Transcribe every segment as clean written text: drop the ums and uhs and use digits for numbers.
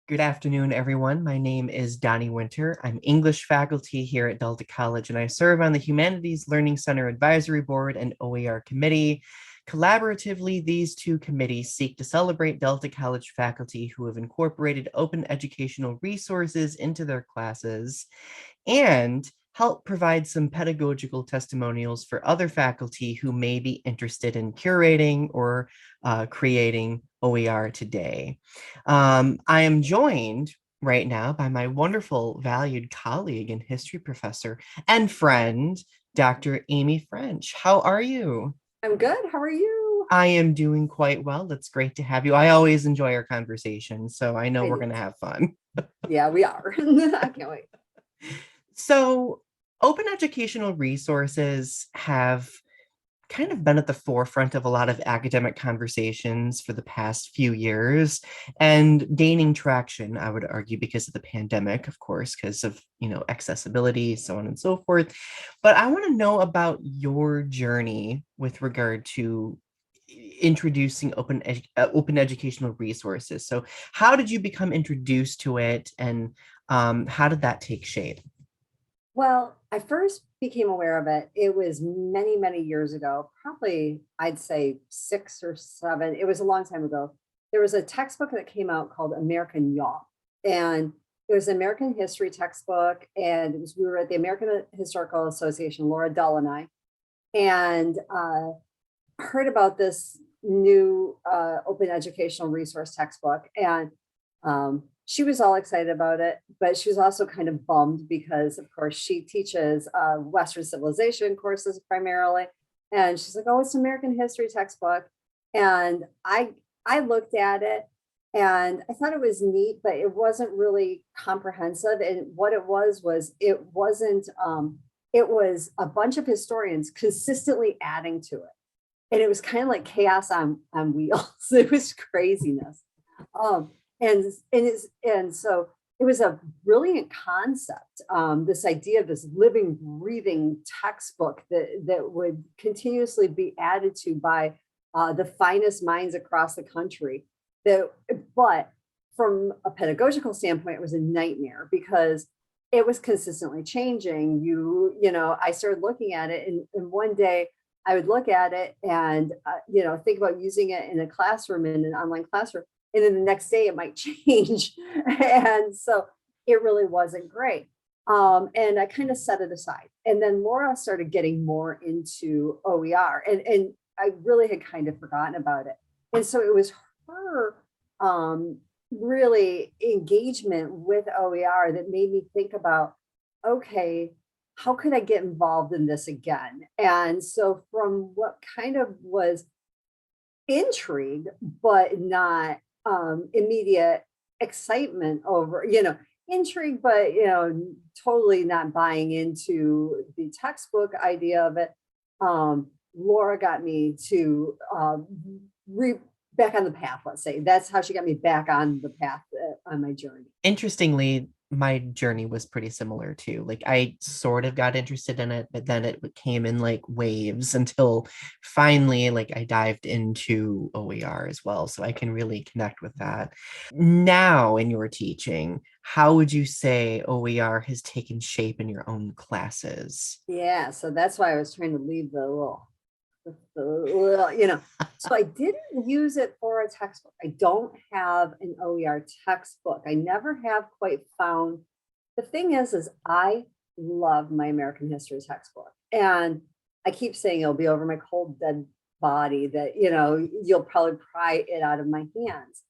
Good afternoon, everyone. My name is Donny Winter. I'm English faculty here at Delta College, and I serve on the Humanities Learning Center Advisory Board and OER Committee. Collaboratively, these two committees seek to celebrate Delta College faculty who have incorporated open educational resources into their classes and help provide some pedagogical testimonials for other faculty who may be interested in curating or creating OER today. I am joined right now by my wonderful, valued colleague and history professor and friend, Dr. Amy French. How are you? I'm good. How are you? I am doing quite well. It's great to have you. I always enjoy our conversations, so I know I we're do going to too. have fun. Yeah, we are. I can't wait. So, open educational resources have kind of been at the forefront of a lot of academic conversations for the past few years and gaining traction, I would argue, because of the pandemic, of course, because of, accessibility, so on and so forth. But I want to know about your journey with regard to introducing open educational resources. So, how did you become introduced to it, and how did that take shape? Well, I first became aware of it. It was many, many years ago, probably I'd say 6 or 7. It was a long time ago. There was a textbook that came out called American Yaw. And it was an American history textbook. And we were at the American Historical Association, Laura Dull and I, and heard about this new open educational resource textbook. And she was all excited about it, but she was also kind of bummed because, of course, she teaches Western civilization courses primarily. And she's like, "Oh, it's an American history textbook." And I looked at it and I thought it was neat, but it wasn't really comprehensive. And what it was it wasn't, it was a bunch of historians consistently adding to it, and it was kind of like chaos on wheels. It was craziness. Um, and so it was a brilliant concept. This idea of this living, breathing textbook that would continuously be added to by the finest minds across the country. That, but from a pedagogical standpoint, it was a nightmare because it was consistently changing. I started looking at it, and one day I would look at it and think about using it in a classroom, in an online classroom, and then the next day it might change. And so it really wasn't great. And I kind of set it aside. And then Laura started getting more into OER, and I really had kind of forgotten about it. And so it was her really engagement with OER that made me think about, okay, how could I get involved in this again? And so from what kind of was intrigue, but not immediate excitement over, intrigue, but, totally not buying into the textbook idea of it. Laura got me to back on the path, let's say. That's how she got me back on the path on my journey. Interestingly, my journey was pretty similar too. Like I sort of got interested in it, but then it came in like waves until finally like I dived into OER as well. So I can really connect with that. Now in your teaching, how would you say OER has taken shape in your own classes? Yeah, so that's why I was trying to leave so I didn't use it for a textbook. I don't have an OER textbook. I never have quite found. The thing is I love my American history textbook, and I keep saying it'll be over my cold dead body that you'll probably pry it out of my hands.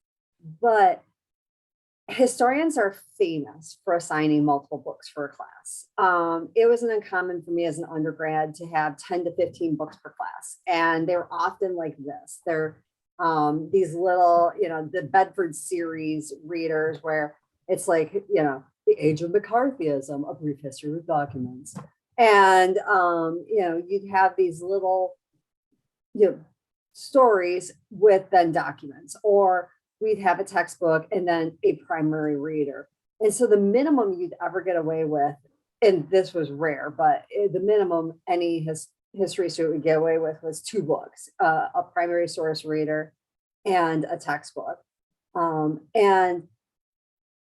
But historians are famous for assigning multiple books for a class. It wasn't uncommon for me as an undergrad to have 10 to 15 books per class. And they were often like this. They're these little, the Bedford series readers where it's like, the age of McCarthyism, a brief history with documents. And, you'd have these little, stories with then documents, or we'd have a textbook and then a primary reader. And so the minimum you'd ever get away with, and this was rare, but the minimum any history student would get away with was 2 books, a primary source reader and a textbook. And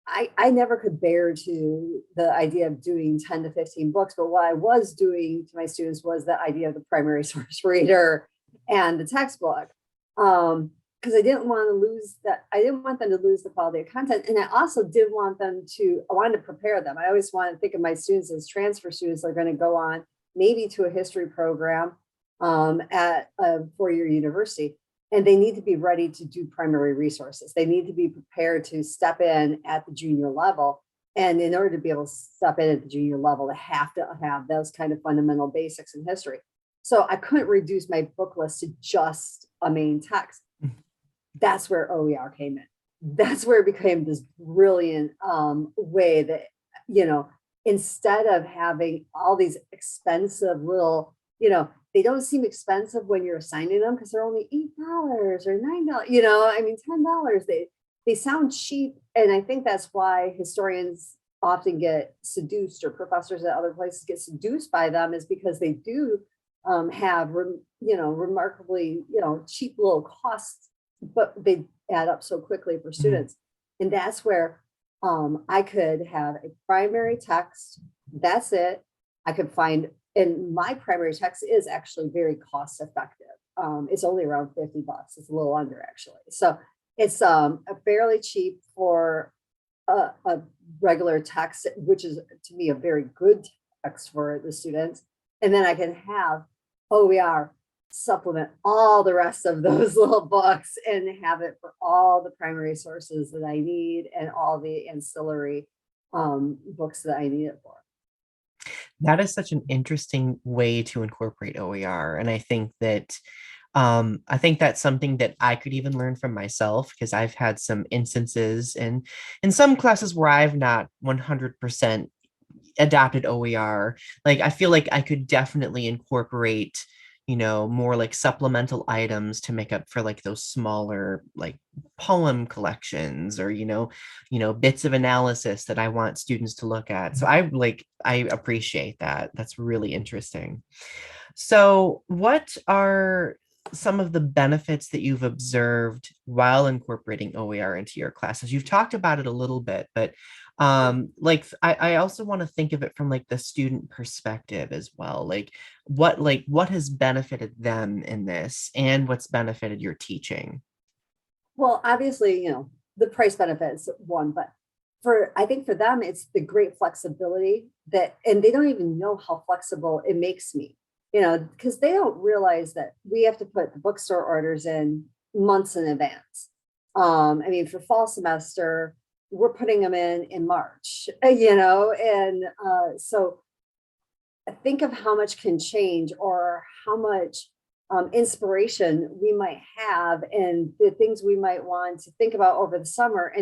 I never could bear to the idea of doing 10 to 15 books, but what I was doing to my students was the idea of the primary source reader and the textbook. Because I didn't want to lose that. I didn't want them to lose the quality of content. And I also didn't want them to, I wanted to prepare them. I always want to think of my students as transfer students that are going to go on maybe to a history program at a four-year university. And they need to be ready to do primary resources. They need to be prepared to step in at the junior level. And in order to be able to step in at the junior level, they have to have those kind of fundamental basics in history. So I couldn't reduce my book list to just a main text. That's where OER came in. That's where it became this brilliant way that, instead of having all these expensive little, they don't seem expensive when you're assigning them because they're only $8 or $9, $10. They sound cheap. And I think that's why historians often get seduced, or professors at other places get seduced by them, is because they do have, remarkably, cheap little costs, but they add up so quickly for students. Mm-hmm. And that's where I could have a primary text. That's it. I could find, and my primary text is actually very cost effective. It's only around $50. It's a little under, actually. So it's a fairly cheap for a regular text, which is to me a very good text for the students. And then I can have OER supplement all the rest of those little books and have it for all the primary sources that I need and all the ancillary books that I need it for. That is such an interesting way to incorporate OER. And I think that's something that I could even learn from myself, because I've had some instances in some classes where I've not 100% adapted OER. Like, I feel like I could definitely incorporate, more like supplemental items to make up for like those smaller like poem collections, or bits of analysis that I want students to look at. So I appreciate that. That's really interesting. So what are some of the benefits that you've observed while incorporating OER into your classes? You've talked about it a little bit, but I also want to think of it from like the student perspective as well. What has benefited them in this, and what's benefited your teaching? Well, obviously, the price benefit is one, but I think for them, it's the great flexibility and they don't even know how flexible it makes me, because they don't realize that we have to put the bookstore orders in months in advance. For fall semester, we're putting them in March, and so think of how much can change, or how much inspiration we might have, and the things we might want to think about over the summer.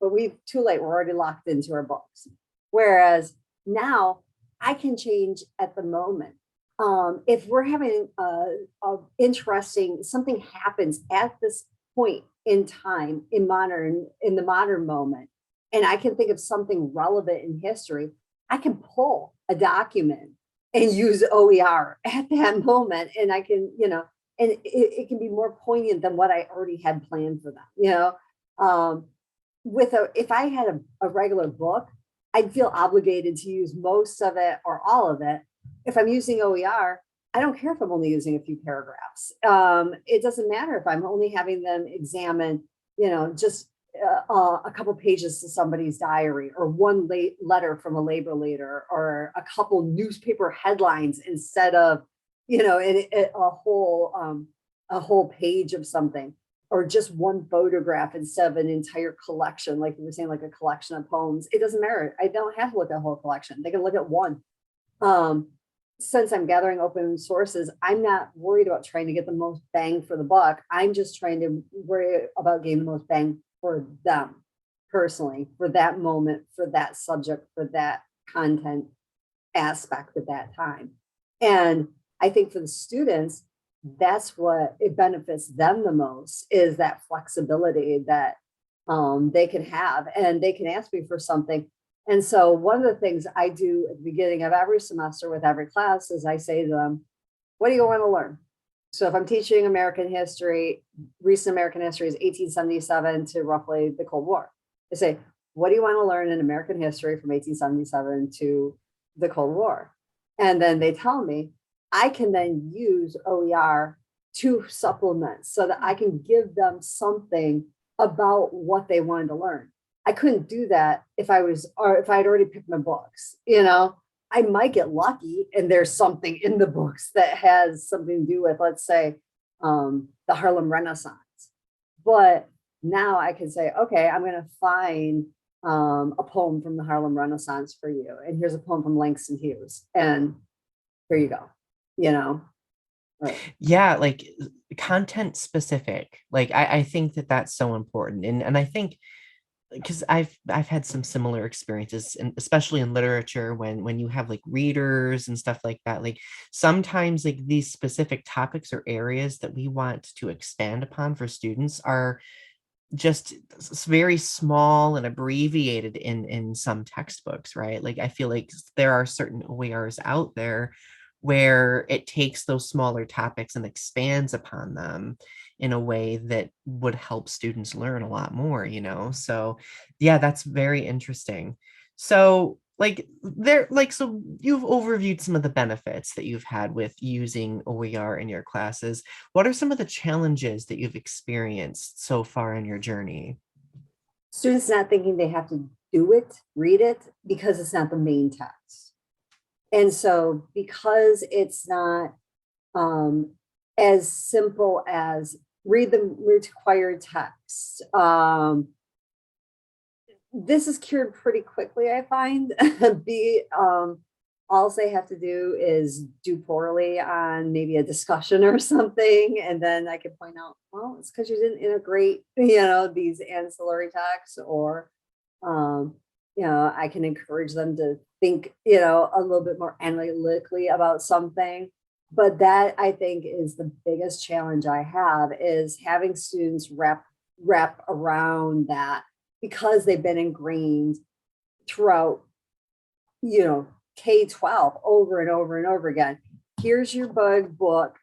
But too late, we're already locked into our books. Whereas now I can change at the moment. If we're having something happens at this point in time in the modern moment, and I can think of something relevant in history, I can pull a document and use OER at that moment. And I can, and it can be more poignant than what I already had planned for them, if I had a regular book, I'd feel obligated to use most of it or all of it. If I'm using OER, I don't care if I'm only using a few paragraphs. It doesn't matter if I'm only having them examine, just a couple pages to somebody's diary, or one letter from a labor leader, or a couple newspaper headlines instead of, a whole page of something, or just one photograph instead of an entire collection, like you were saying, like a collection of poems. It doesn't matter. I don't have to look at a whole collection. They can look at one. Since I'm gathering open sources, I'm not worried about trying to get the most bang for the buck. I'm just trying to worry about getting the most bang for them personally, for that moment, for that subject, for that content aspect at that time. And I think for the students, that's what it benefits them the most, is that flexibility that they can have, and they can ask me for something. And so one of the things I do at the beginning of every semester with every class is I say to them, what do you want to learn? So if I'm teaching American history, recent American history is 1877 to roughly the Cold War. I say, what do you want to learn in American history from 1877 to the Cold War? And then they tell me I can then use OER to supplement so that I can give them something about what they wanted to learn. I couldn't do that if I was, or if I'd already picked my books, you know. I might get lucky and there's something in the books that has something to do with, let's say, the Harlem Renaissance. But now I can say, okay, I'm going to find a poem from the Harlem Renaissance for you. And here's a poem from Langston Hughes. And here you go, you know. Right. Yeah, like content specific. Like I think that that's so important. And I think because I've had some similar experiences, and especially in literature, when you have like readers and stuff like that, like sometimes like these specific topics or areas that we want to expand upon for students are just very small and abbreviated in some textbooks, right? Like I feel like there are certain OERs out there where it takes those smaller topics and expands upon them in a way that would help students learn a lot more, you know? So yeah, that's very interesting. So so you've overviewed some of the benefits that you've had with using OER in your classes. What are some of the challenges that you've experienced so far in your journey? Students not thinking they have to do it, read it, because it's not the main text. And so because it's not as simple as read the required text, this is cured pretty quickly, I find. All they have to do is do poorly on maybe a discussion or something, and then I can point out, well, it's because you didn't integrate, you know, these ancillary texts, or you know, I can encourage them to think, you know, a little bit more analytically about something. But that, I think, is the biggest challenge I have, is having students wrap around that, because they've been ingrained throughout, you know, K-12 over and over and over again. Here's your book,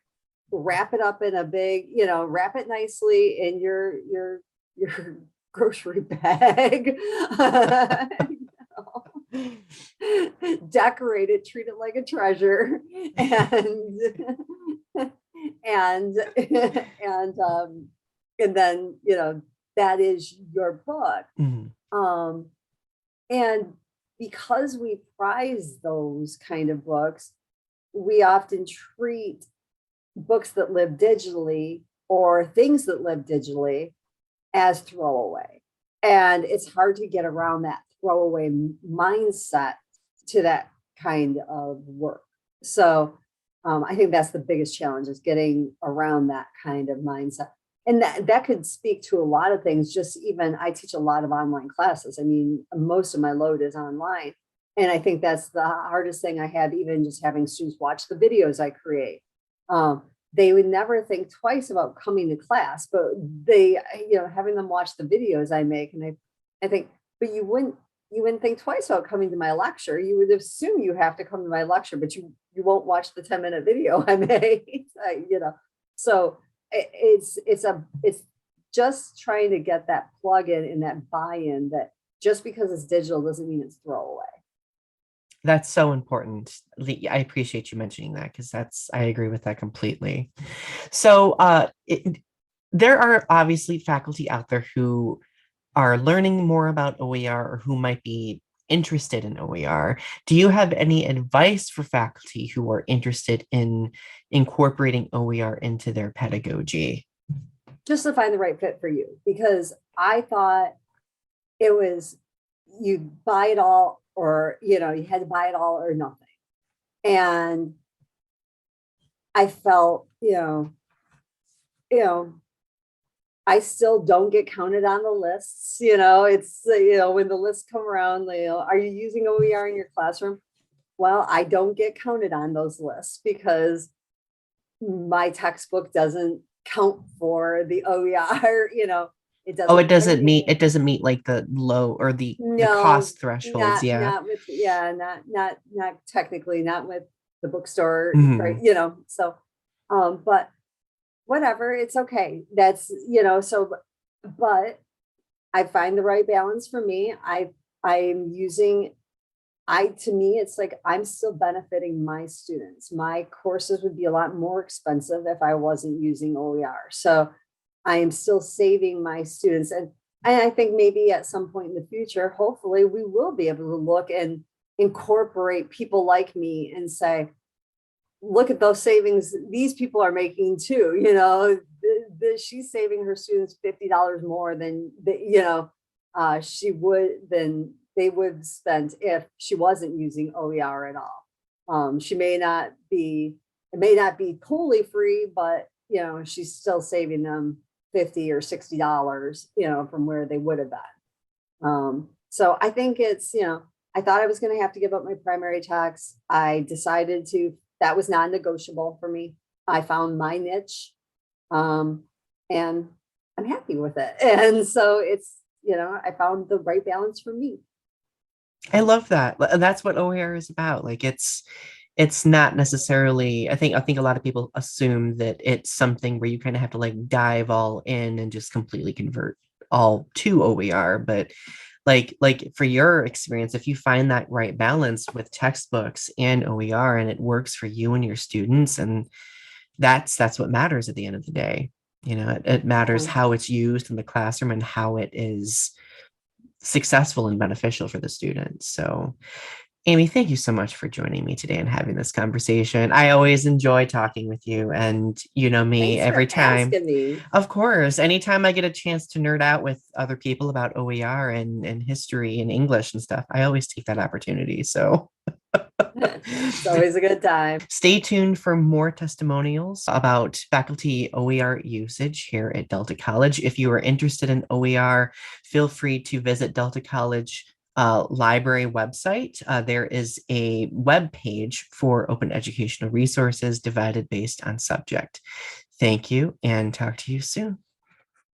wrap it up in a big, you know, wrap it nicely in your grocery bag. Decorate it, treat it like a treasure, and and and then, you know, that is your book. Mm-hmm. And because we prize those kind of books, we often treat books that live digitally or things that live digitally as throwaway. And it's hard to get around that throwaway mindset to that kind of work. So I think that's the biggest challenge, is getting around that kind of mindset. And that could speak to a lot of things. Just even, I teach a lot of online classes. I mean, most of my load is online. And I think that's the hardest thing I have, even just having students watch the videos I create. They would never think twice about coming to class, but they, you know, having them watch the videos I make. And I think, but you wouldn't think twice about coming to my lecture. You would assume you have to come to my lecture, but you won't watch the 10-minute video I made, you know. So it's just trying to get that plug-in and that buy-in, that just because it's digital doesn't mean it's throwaway. That's so important. I appreciate you mentioning that, because I agree with that completely. So there are obviously faculty out there who are learning more about OER, or who might be interested in OER. Do you have any advice for faculty who are interested in incorporating OER into their pedagogy? Just to find the right fit for you, because I thought it was, you buy it all, or, you know, you had to buy it all or nothing. And I felt, you know, I still don't get counted on the lists. You know, it's, you know, when the lists come around, you know, are you using OER in your classroom? Well, I don't get counted on those lists because my textbook doesn't count for the OER, you know. It doesn't. Oh, it doesn't meet like the low or the cost thresholds. Not technically, not with the bookstore, right? You know, so but whatever, it's okay. That's, you know, so, but I find the right balance for me. I'm using to me, it's like I'm still benefiting my students. My courses would be a lot more expensive if I wasn't using OER. So I am still saving my students. And I think maybe at some point in the future, hopefully we will be able to look and incorporate people like me and say, look at those savings these people are making too. She's saving her students $50 more than she would than they would spend if she wasn't using OER at all. She may not be it may not be totally free, but she's still saving them $50 or $60, from where they would have been. So I think I thought I was going to have to give up my primary text. I decided that was non-negotiable for me. I found my niche, and I'm happy with it. And so I found the right balance for me. I love that. That's what OER is about. Like it's not necessarily, I think a lot of people assume that it's something where you kind of have to like dive all in and just completely convert all to OER. But like for your experience, if you find that right balance with textbooks and OER and it works for you and your students, and that's what matters at the end of the day. It matters how it's used in the classroom and how it is successful and beneficial for the students. So Amy, thank you so much for joining me today and having this conversation. I always enjoy talking with you, and you know me, Thanks for every time. asking me. Of course, anytime I get a chance to nerd out with other people about OER and history and English and stuff, I always take that opportunity. So It's always a good time. stay tuned for more testimonials about faculty OER usage here at Delta College. If you are interested in OER, feel free to visit Delta College library website. There is a web page for open educational resources divided based on subject. Thank you and talk to you soon.